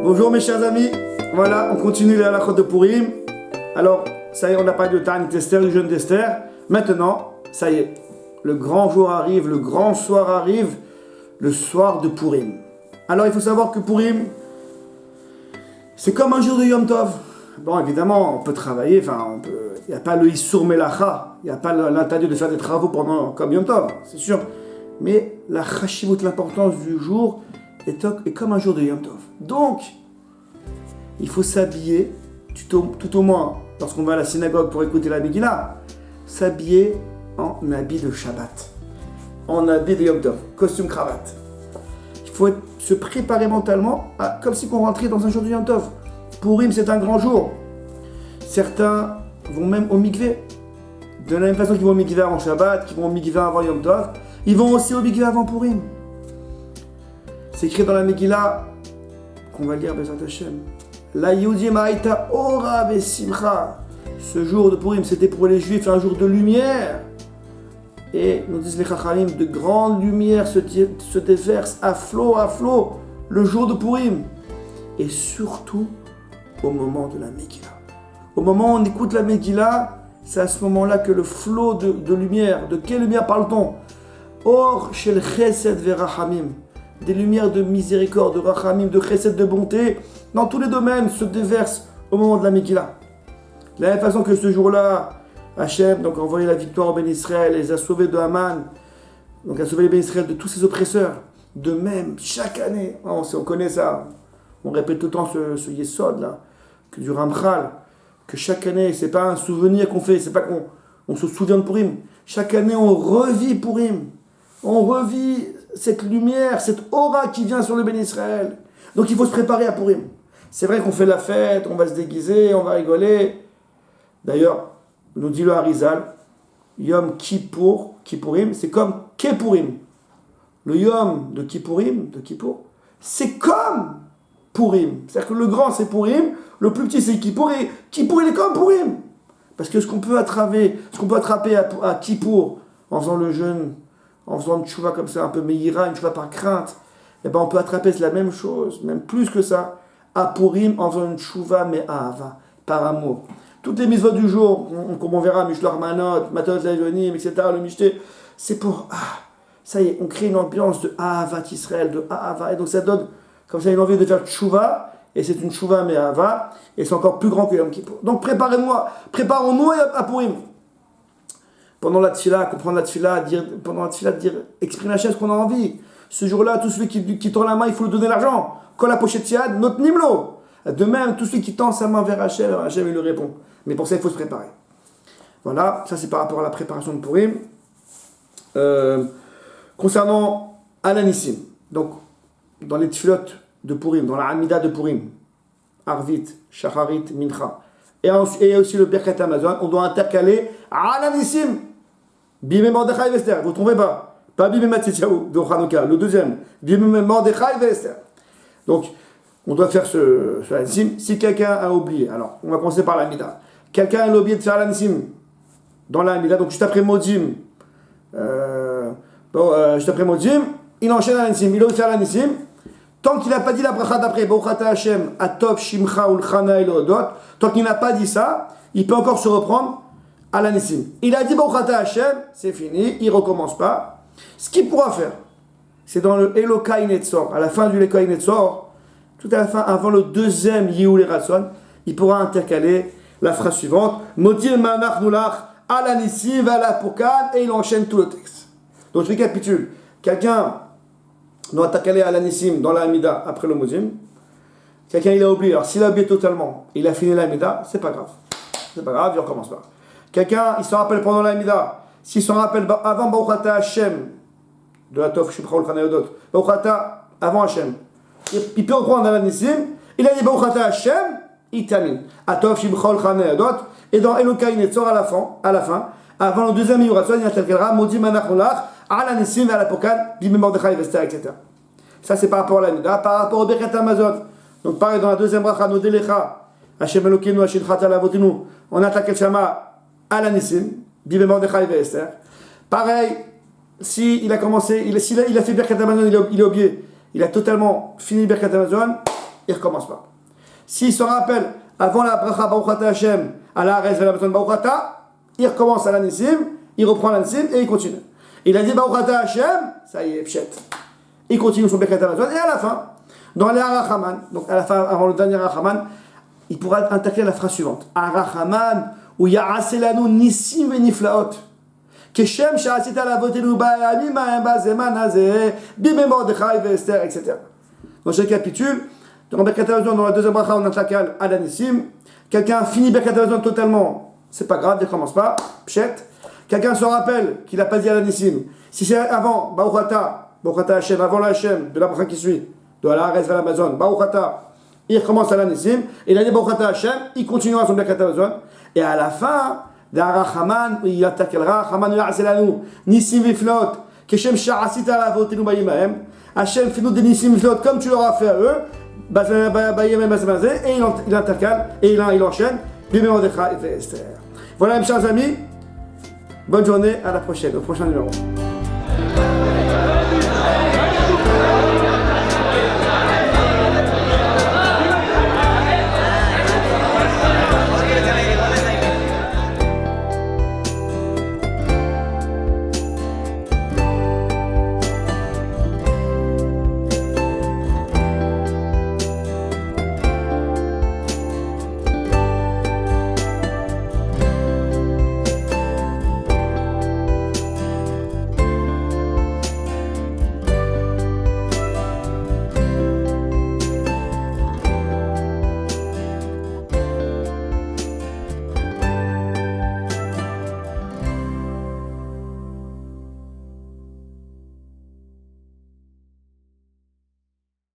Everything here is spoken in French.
Bonjour mes chers amis, voilà, on continue les halachot de Purim. Alors, ça y est, on a parlé de Ta'anit Esther, du jeûne d'Esther. Maintenant, ça y est, le grand jour arrive, le grand soir arrive, le soir de Purim. Alors, il faut savoir que Purim, c'est comme un jour de Yom Tov. Bon, évidemment, on peut travailler, il n'y a pas le Issur Melacha, il n'y a pas l'interdit de faire des travaux comme Yom Tov, c'est sûr. Mais la chashivut, l'importance du jour, est comme un jour de Yom Tov. Donc, il faut s'habiller, tout au moins, lorsqu'on va à la synagogue pour écouter la Megillah, s'habiller en habit de Shabbat, en habit de Yom Tov, costume cravate. Il faut se préparer mentalement, comme si on rentrait dans un jour de Yom Tov. Purim, c'est un grand jour. Certains vont même au mikvé. De la même façon qu'ils vont au mikvé avant Shabbat, qu'ils vont au mikvé avant Yom Tov, ils vont aussi au mikvé avant Purim. C'est écrit dans la Megillah, qu'on va lire Bezrat Hashem. La Yudim Haïta Ora Vesimcha. Ce jour de Purim, c'était pour les Juifs un jour de lumière. Et nous disent les Chachamim, de grandes lumières se déversent à flot, le jour de Purim. Et surtout, au moment de la Megillah. Au moment où on écoute la Megillah, c'est à ce moment-là que le flot de lumière, de quelle lumière parle-t-on? Or, shel chesed verachamim, des lumières de miséricorde, de rachamim, de chesed, de bonté, dans tous les domaines se déversent au moment de la Megillah. De la même façon que ce jour-là, Hachem donc, a envoyé la victoire au Ben Israël, les a sauvés de Haman, donc a sauvé les Ben Israël de tous ses oppresseurs. De même, chaque année, on connaît ça, on répète tout le temps ce Yesod là, du Ramchal, que chaque année, c'est pas un souvenir qu'on fait, c'est pas qu'on se souvient de Purim. Chaque année, on revit Purim. On revit cette lumière, cette aura qui vient sur le Ben Israël. Donc il faut se préparer à Purim. C'est vrai qu'on fait la fête, on va se déguiser, on va rigoler. D'ailleurs, nous dit le Harizal, Yom Kippurim, c'est comme Keppurim. Le Yom de Kippour, c'est comme Purim. C'est-à-dire que le grand c'est Purim, le plus petit c'est Kippour, et Kippour il est comme Purim. Parce que ce qu'on peut attraper à Kippour, en faisant le jeûne, en faisant une tchouva comme ça, un peu meïra, une tchouva par crainte, et ben on peut attraper la même chose, même plus que ça, à Purim, en faisant une tchouva mais ahava, par amour. Toutes les mitzvot du jour, comme on verra, Mishloach Manot, Matot Levonim, etc., le Mishté, c'est pour, ça y est, on crée une ambiance de Ahavat Israël, de Ahava, et donc ça donne, comme ça, une envie de faire tchouva, et c'est une tchouva mais ahava, et c'est encore plus grand que Yom Kippour. Donc préparons-nous à Purim. Pendant la tfila, comprendre la tfila, dire, exprimer la chose qu'on a envie. Ce jour-là, tout celui qui tend la main, il faut lui donner l'argent. Quand la pochette tiad, notre nimlo. De même, tout celui qui tend sa main vers Hachem, Hachem il lui répond. Mais pour ça, il faut se préparer. Voilà, ça c'est par rapport à la préparation de Purim. Concernant Alanissim, donc dans les tfilotes de Purim, dans la Hamida de Purim, Arvit, Shacharit, Mincha, et aussi le Birkat Hamazon, on doit intercaler Alanissim, Bimé Mordechai Vester, vous ne trouvez pas? Pas Bimé Matzityahu de Hanouka, le deuxième, Bimé Mordechai Vester. Donc, on doit faire ce Alanissim. Si quelqu'un a oublié, alors on va commencer par l'Amida. Quelqu'un a oublié de faire l'Alanissim dans l'Amida, donc juste après Modim, il enchaîne l'Alanissim, il a oublié de faire l'Alanissim. Tant qu'il n'a pas dit la bracha d'après, Bauchata Hashem, Atov, Shimcha, Ulchana, Elodot, tant qu'il n'a pas dit ça, il peut encore se reprendre à l'Alanissim. Il a dit Bauchata Hashem, c'est fini, il ne recommence pas. Ce qu'il pourra faire, c'est dans le Elokai Netzor, à la fin du Elokai Netzor, tout à la fin, avant le deuxième Yehoul Ratson, il pourra intercaler la phrase suivante, Motir Manach Nulach, Alanissim, Valapokan, et il enchaîne tout le texte. Donc je récapitule. Quelqu'un doit intercaler Alanissim dans la Hamida après le Modim. Quelqu'un il a oublié. Alors s'il a oublié totalement, il a fini la Hamida, c'est pas grave. C'est pas grave, il recommence pas. Quelqu'un, il s'en rappelle pendant la Hamida. S'il s'en rappelle avant Bauchata Hashem, de la Tov, Shimcha, Ulchana, Elodot, Bauchata avant Hashem, il peut reprendre Alanissim. Il a dit Bauchata Hashem, il termine. Atov, Shimcha, Ulchana, Elodot, et dans Elokai Netzor à la fin, avant le deuxième Yuratson, il intercalera Modim Manach Nulach, Alanissim, Valapokan, Bimé Mordechai Vester, etc. Ça c'est par rapport à l'Amida. Par rapport au Birkat Hamazon, donc pareil dans la deuxième bracha, Nodelecha, Hashem Elokeinu, Hashem Chata Avotinu, on attaque le Shama Alanissim, Bimé Mordechai Vester. Pareil, si il a commencé, il a fait Birkat Hamazon, il a oublié, il a totalement fini Birkat Hamazon, il ne recommence pas. S'il se rappelle avant la bracha Baruch Ata Hashem, à la Arez Vela Matzon Baruch Ata, il recommence à la Nissim, il reprend la Nissim et il continue. Il a dit Baruch Ata Hashem, ça y est, pchet. Il continue son Birkat Hamazon et à la fin, dans les Arachaman, donc à la fin, avant le dernier Arachaman, il pourra attaquer la phrase suivante. Arachaman, où Ya'aselanu Nissim Veniflaot. Keshem Sha'asita Lavotenu Ba'alim Ma'emba Zeman Hazeh, Bime Mordechai Ve'Esther, etc. Donc je récapitule. Dans Birkat Hamazon, dans la deuxième bracha, on attaque à la Nissim. Quelqu'un finit Birkat Hamazon totalement, c'est pas grave, il ne commence pas, pchet. Quelqu'un se rappelle qu'il n'a pas dit à la Nissim. Si c'est avant, Baruch Ata Hashem, avant la Hashem, de la bracha qui suit, de la Arez vers l'Amazon, Baruch Ata, il recommence à la Nissim, et il a dit Baruch Ata Hashem, il continue à son Birkat Hamazon, et à la fin, d'Arachaman, il attaque le Rachaman, Ya'aselanu, Nissim Viflot, Keshem Sha'asita Lavotenu Ba'imahem, Hashem, fais-nous des Nissim Viflot comme tu leur as fait à eux, et il intercale, et il enchaîne, voilà mes chers amis, bonne journée, à la prochaine, au prochain numéro.